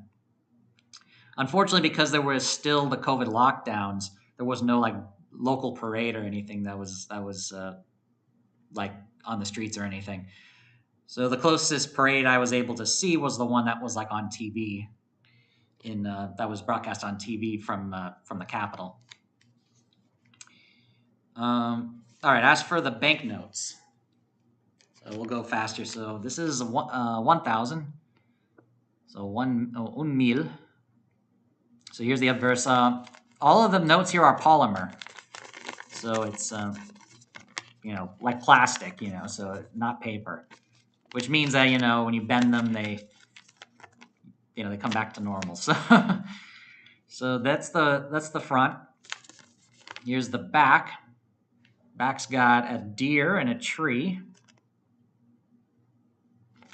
Unfortunately, because there was still the COVID lockdowns, there was no like local parade or anything that was like on the streets or anything. So the closest parade I was able to see was the one that was like on TV, that was broadcast on TV from the Capitol. All right. As for the banknotes, So we'll go faster. So this is 1,000. So un mil. So here's the obverse. All of the notes here are polymer. So it's, you know, like plastic, you know, so not paper. Which means that, you know, when you bend them, they, you know, they come back to normal. So, so that's the front. Here's the back. Back's got a deer and a tree.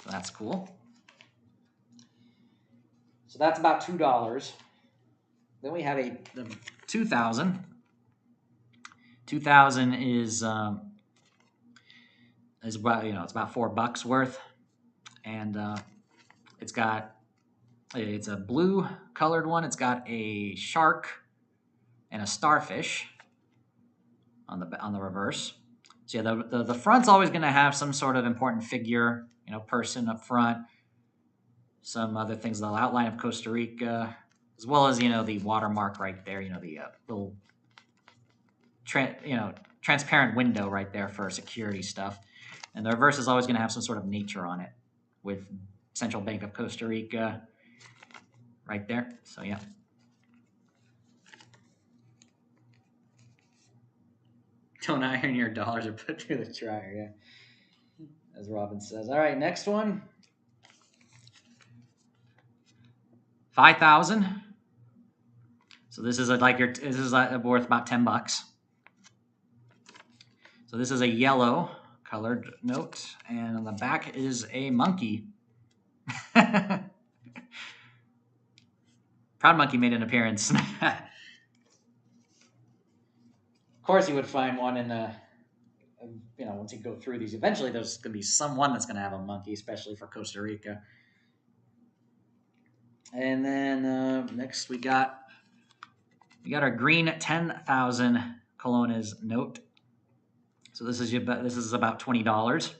So that's cool. So that's about $2. Then we have the 2,000. 2,000 is about, you know, it's about $4 worth, and it's a blue colored one. It's got a shark and a starfish on the reverse. So yeah, the front's always going to have some sort of important figure, you know, person up front, some other things, the outline of Costa Rica, as well as, you know, the watermark right there, you know, the little transparent window right there for security stuff. And the reverse is always going to have some sort of nature on it with Central Bank of Costa Rica right there. So yeah. Don't iron your dollars or put through the dryer, yeah. As Robin says. All right, next one. 5,000. So this is worth about $10. So this is a yellow colored note, and on the back is a monkey. Proud Monkey made an appearance. Of course, you would find one in you know, once you go through these. Eventually, there's going to be someone that's going to have a monkey, especially for Costa Rica. And then next we got our green 10,000 colones note. So this is about $20,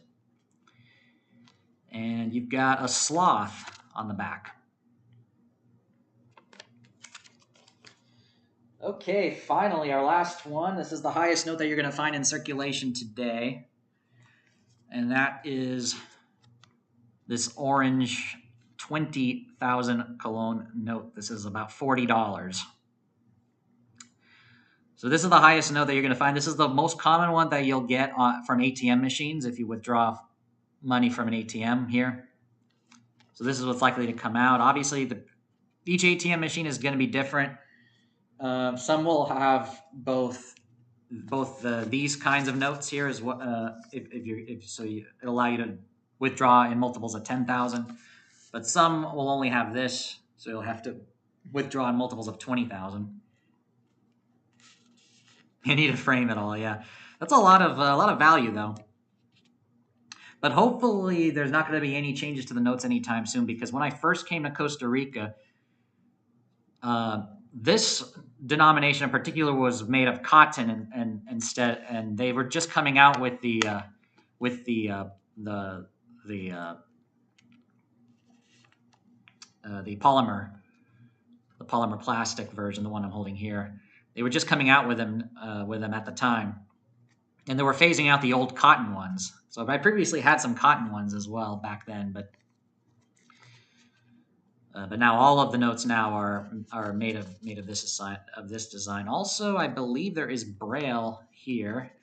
and you've got a sloth on the back. Okay, finally, our last one. This is the highest note that you're going to find in circulation today, and that is this orange 20,000 cologne note. This is about $40. So this is the highest note that you're going to find. This is the most common one that you'll get from ATM machines if you withdraw money from an ATM here. So this is what's likely to come out. Obviously, each ATM machine is going to be different. Some will have both these kinds of notes here as well. It'll allow you to withdraw in multiples of 10,000, but some will only have this, so you'll have to withdraw in multiples of 20,000. You need to frame it all, yeah. That's a lot of value though. But hopefully there's not going to be any changes to the notes anytime soon, because when I first came to Costa Rica, this denomination in particular was made of cotton, and they were just coming out with the polymer plastic version, the one I'm holding here. They were just coming out with them at the time, and they were phasing out the old cotton ones. So I previously had some cotton ones as well back then, but now all of the notes now are made of this design. Also, I believe there is Braille here,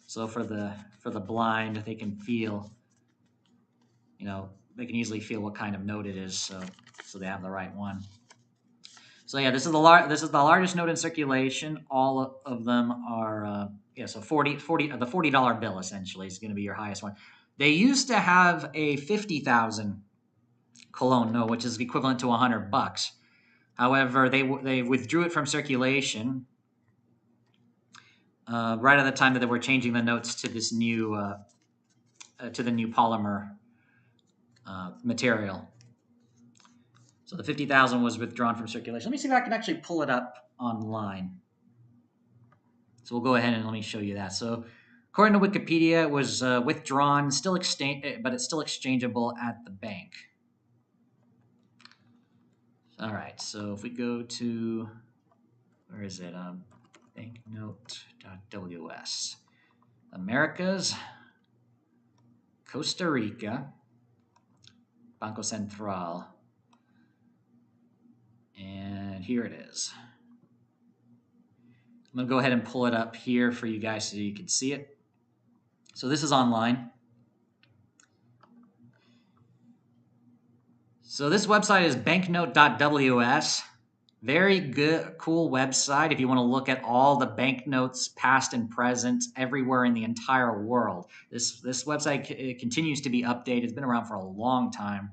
so for the blind, they can feel, you know, they can easily feel what kind of note it is, so they have the right one. So yeah, this is the largest note in circulation. All of them are so the $40 bill essentially is going to be your highest one. They used to have a 50,000 cologne note, which is equivalent to $100. However, they withdrew it from circulation right at the time that they were changing the notes to this new to the new polymer material. So the 50,000 was withdrawn from circulation. Let me see if I can actually pull it up online. So we'll go ahead and let me show you that. So according to Wikipedia, it was withdrawn, but it's still exchangeable at the bank. All right, so if we go to, where is it? Banknote.ws. Americas, Costa Rica, Banco Central. And here it is. I'm going to go ahead and pull it up here for you guys so you can see it. So this is online. So this website is banknote.ws. Very good, cool website if you want to look at all the banknotes, past and present, everywhere in the entire world. This website continues to be updated. It's been around for a long time.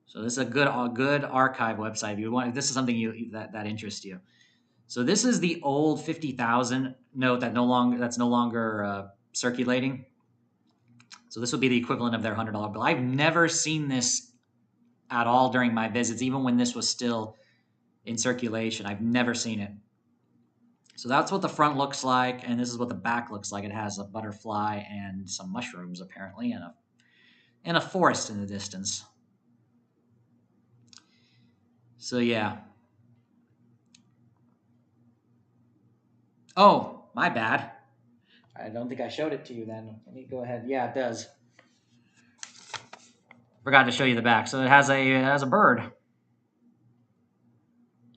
So this is a good archive website. If you want, this is something that interests you. So this is the old 50,000 note that's no longer circulating. So this would be the equivalent of their $100 bill. I've never seen this at all during my visits, even when this was still in circulation. I've never seen it. So that's what the front looks like, and this is what the back looks like. It has a butterfly and some mushrooms, apparently, and a forest in the distance. So yeah. Oh, my bad. I don't think I showed it to you then. Let me go ahead. Yeah, it does. Forgot to show you the back. So it has a bird.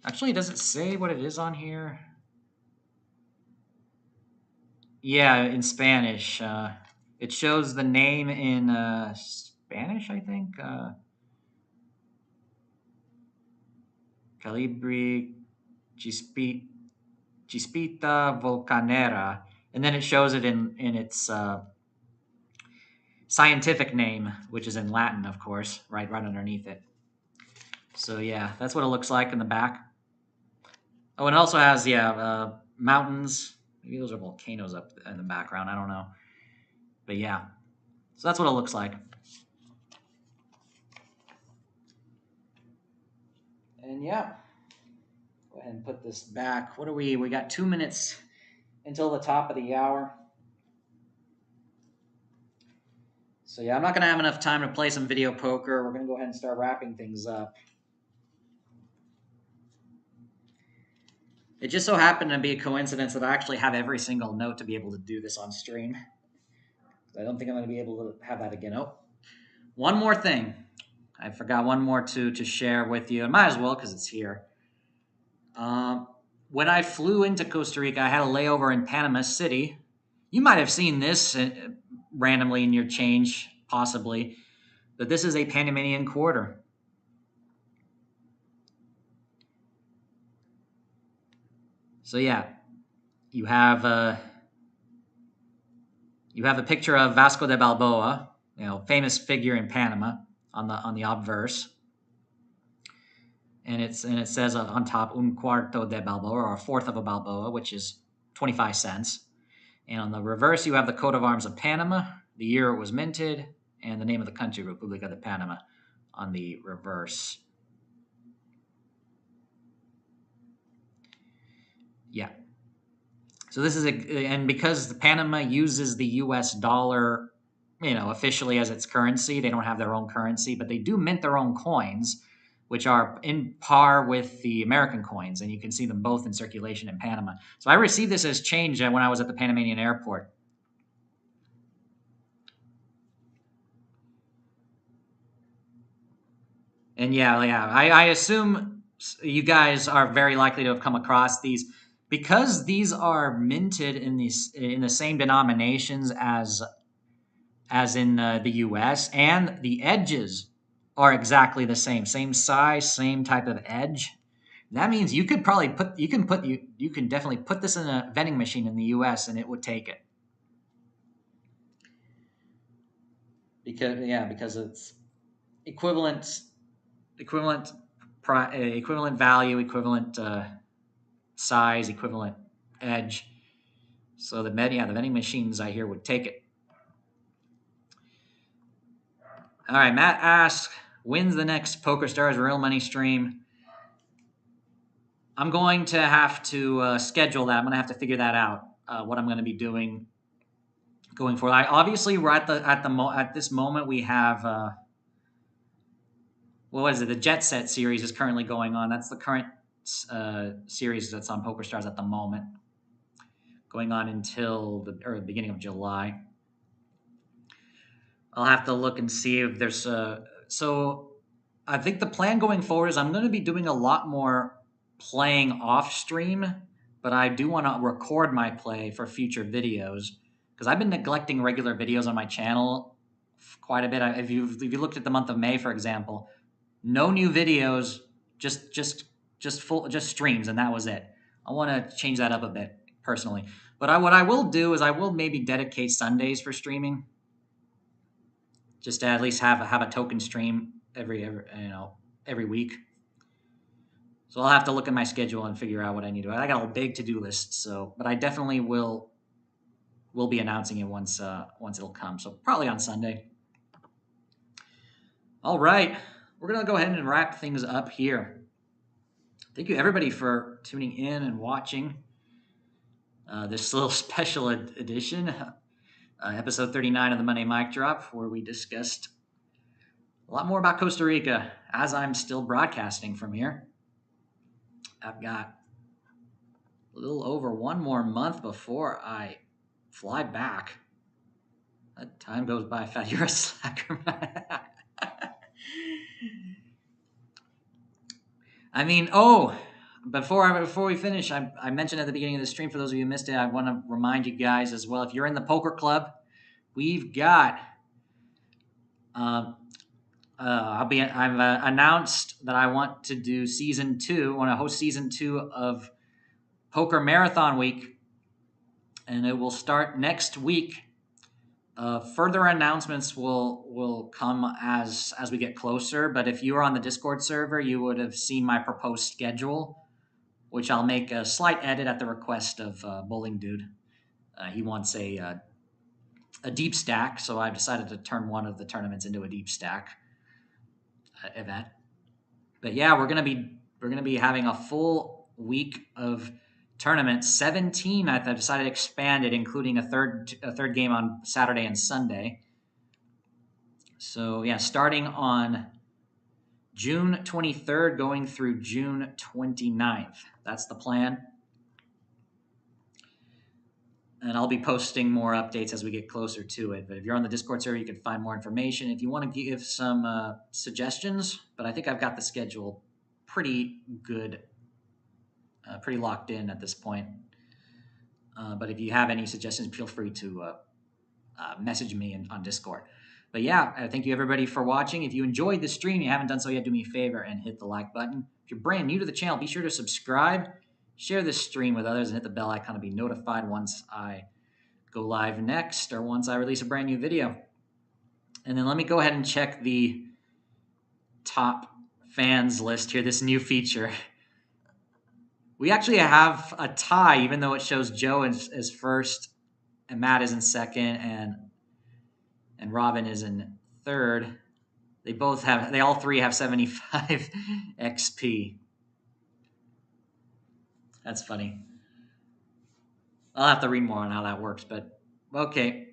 Actually, does it say what it is on here? Yeah, in Spanish. It shows the name in Spanish, I think. Calibri Chispita Volcanera. And then it shows it in its scientific name, which is in Latin, of course, right underneath it. So yeah, that's what it looks like in the back. Oh, and it also has, mountains. Maybe those are volcanoes up in the background. I don't know. But yeah, so that's what it looks like. And yeah, go ahead and put this back. What are we? We got 2 minutes until the top of the hour. So yeah, I'm not going to have enough time to play some video poker. We're going to go ahead and start wrapping things up. It just so happened to be a coincidence that I actually have every single note to be able to do this on stream. I don't think I'm going to be able to have that again. Oh, one more thing. I forgot one more to share with you. I might as well because it's here. When I flew into Costa Rica, I had a layover in Panama City. You might have seen this randomly in your change, possibly. But this is a Panamanian quarter. So yeah, you have a picture of Vasco de Balboa, famous figure in Panama, on the obverse, and it says on top un cuarto de Balboa, or a fourth of a Balboa, which is 25 cents. And on the reverse, you have the coat of arms of Panama, the year it was minted, and the name of the country, República de Panama, on the reverse. Yeah. So this is and because Panama uses the U.S. dollar, officially as its currency, they don't have their own currency, but they do mint their own coins, which are in par with the American coins, and you can see them both in circulation in Panama. So I received this as change when I was at the Panamanian airport. And yeah, I assume you guys are very likely to have come across these because these are minted in the same denominations as in the U.S. and the edges are exactly the same size, same type of edge. That means you could probably you can definitely put this in a vending machine in the U.S. and it would take it. Because it's equivalent value, equivalent size, equivalent edge. So the vending machines I hear would take it. All right, Matt asks, when's the next PokerStars Real Money stream? I'm going to have to schedule that. I'm going to have to figure that out. What I'm going to be doing going forward. Obviously we're at this moment we have what is it? The Jet Set series is currently going on. That's the current series that's on PokerStars at the moment, going on until the beginning of July. I'll have to look and see if there's so I think the plan going forward is I'm going to be doing a lot more playing off stream, but I do want to record my play for future videos because I've been neglecting regular videos on my channel quite a bit. If you looked at the month of May, for example, no new videos, just streams, and that was it. I want to change that up a bit personally. But what I will do is I will maybe dedicate Sundays for streaming, just to at least have a token stream every week. So I'll have to look at my schedule and figure out what I need to do. I got a big to-do list, but I definitely will be announcing it once it'll come. So probably on Sunday. All right, we're gonna go ahead and wrap things up here. Thank you everybody for tuning in and watching this little special edition, episode 39 of the Monday Mic Drop, where we discussed a lot more about Costa Rica as I'm still broadcasting from here. I've got a little over one more month before I fly back. That time goes by fast. You're a slacker. I mean, before we finish, I mentioned at the beginning of the stream, for those of you who missed it, I want to remind you guys as well, if you're in the poker club, we've got I've announced that I want to do season 2. I want to host season 2 of Poker Marathon Week, and it will start next week. Further announcements will come as we get closer. But if you are on the Discord server, you would have seen my proposed schedule, which I'll make a slight edit at the request of Bowling Dude. He wants a deep stack, so I've decided to turn one of the tournaments into a deep stack event. But yeah, we're gonna be having a full week of tournaments. 17. I've decided to expand it, including a third game on Saturday and Sunday. So yeah, starting on June 23rd, going through June 29th. That's the plan. And I'll be posting more updates as we get closer to it. But if you're on the Discord server, you can find more information. If you want to give some suggestions, but I think I've got the schedule pretty good, pretty locked in at this point. But if you have any suggestions, feel free to message me on Discord. But yeah, thank you everybody for watching. If you enjoyed the stream, you haven't done so yet, do me a favor and hit the like button. If you're brand new to the channel, be sure to subscribe. Share this stream with others and hit the bell icon to be notified once I go live next or once I release a brand new video. And then let me go ahead and check the top fans list here, this new feature. We actually have a tie, even though it shows Joe as first and Matt is in second and Robin is in third. They all three have 75 XP. That's funny. I'll have to read more on how that works, but okay.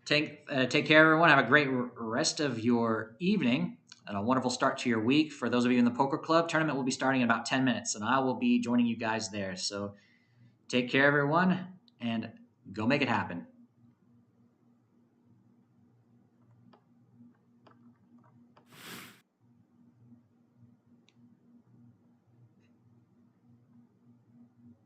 Take care, everyone. Have a great rest of your evening and a wonderful start to your week. For those of you in the Poker Club, tournament will be starting in about 10 minutes, and I will be joining you guys there. So take care, everyone, and go make it happen.